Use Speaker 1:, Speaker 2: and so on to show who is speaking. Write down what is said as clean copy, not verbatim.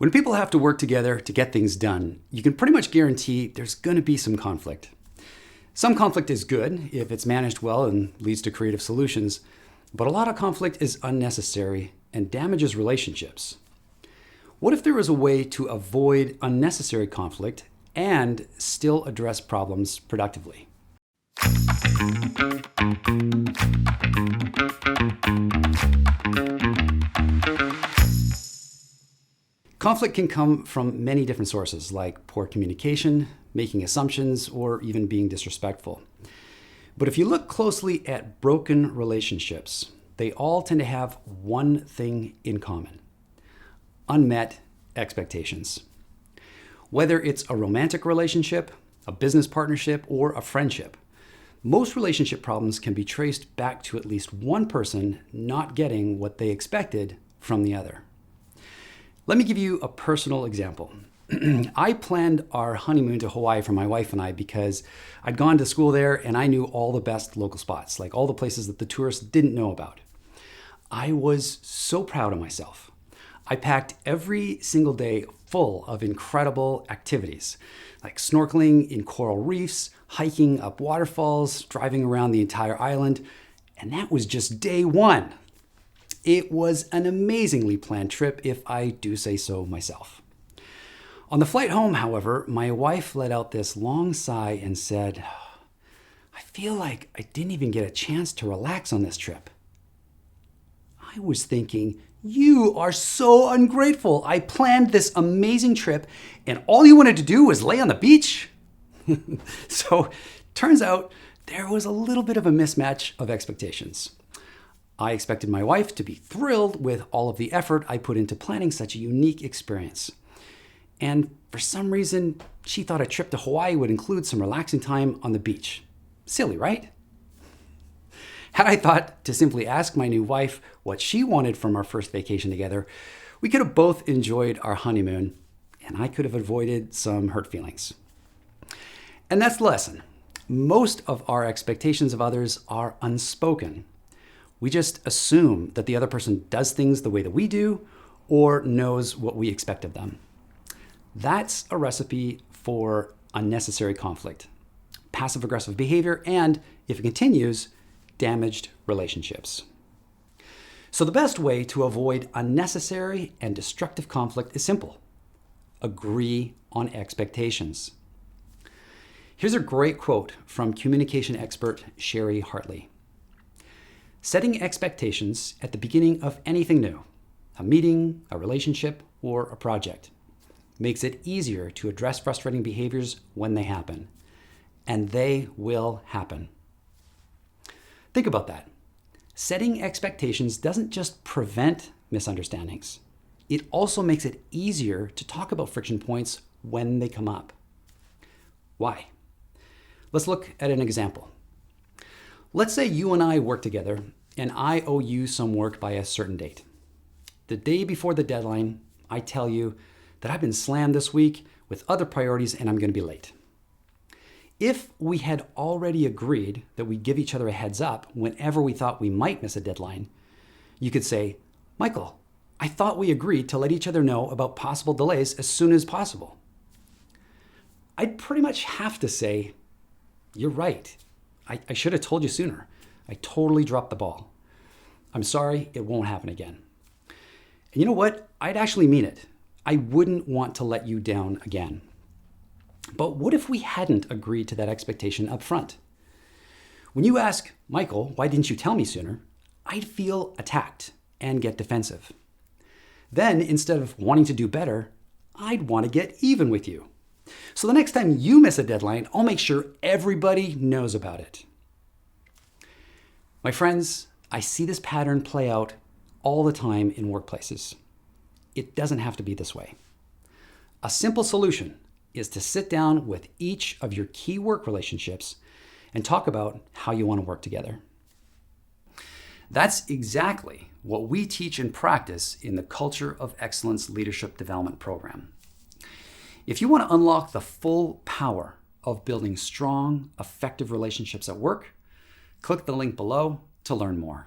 Speaker 1: When people have to work together to get things done, you can pretty much guarantee there's going to be some conflict. Some conflict is good if it's managed well and leads to creative solutions, but a lot of conflict is unnecessary and damages relationships. What if there was a way to avoid unnecessary conflict and still address problems productively? Conflict can come from many different sources, like poor communication, making assumptions, or even being disrespectful. But if you look closely at broken relationships, they all tend to have one thing in common: unmet expectations. Whether it's a romantic relationship, a business partnership, or a friendship, most relationship problems can be traced back to at least one person not getting what they expected from the other. Let me give you a personal example. I planned our honeymoon to Hawaii for my wife and I because I'd gone to school there and I knew all the best local spots, like all the places that the tourists didn't know about. I was so proud of myself. I packed every single day full of incredible activities, like snorkeling in coral reefs, hiking up waterfalls, driving around the entire island, and that was just day one. It was an amazingly planned trip, if I do say so myself. On the flight home, however, my wife let out this long sigh and said, "I feel like I didn't even get a chance to relax on this trip." I was thinking, you are so ungrateful. I planned this amazing trip and all you wanted to do was lay on the beach? So, turns out there was a little bit of a mismatch of expectations. I expected my wife to be thrilled with all of the effort I put into planning such a unique experience. And for some reason, she thought a trip to Hawaii would include some relaxing time on the beach. Silly, right? Had I thought to simply ask my new wife what she wanted from our first vacation together, we could have both enjoyed our honeymoon, and I could have avoided some hurt feelings. And that's the lesson. Most of our expectations of others are unspoken. We just assume that the other person does things the way that we do or knows what we expect of them. That's a recipe for unnecessary conflict, passive-aggressive behavior, and, if it continues, damaged relationships. So the best way to avoid unnecessary and destructive conflict is simple: agree on expectations. Here's a great quote from communication expert Sherry Hartley. "Setting expectations at the beginning of anything new, a meeting, a relationship, or a project, makes it easier to address frustrating behaviors when they happen. And they will happen." Think about that. Setting expectations doesn't just prevent misunderstandings. It also makes it easier to talk about friction points when they come up. Why? Let's look at an example. Let's say you and I work together and I owe you some work by a certain date. The day before the deadline, I tell you that I've been slammed this week with other priorities and I'm going to be late. If we had already agreed that we'd give each other a heads up whenever we thought we might miss a deadline, you could say, "Michael, I thought we agreed to let each other know about possible delays as soon as possible." I'd pretty much have to say, "You're right. I should have told you sooner. I totally dropped the ball. I'm sorry, it won't happen again." And you know what? I'd actually mean it. I wouldn't want to let you down again. But what if we hadn't agreed to that expectation up front? When you ask, "Michael, why didn't you tell me sooner?" I'd feel attacked and get defensive. Then, instead of wanting to do better, I'd want to get even with you. So the next time you miss a deadline, I'll make sure everybody knows about it. My friends, I see this pattern play out all the time in workplaces. It doesn't have to be this way. A simple solution is to sit down with each of your key work relationships and talk about how you want to work together. That's exactly what we teach and practice in the Culture of Excellence Leadership Development Program. If you want to unlock the full power of building strong, effective relationships at work, click the link below to learn more.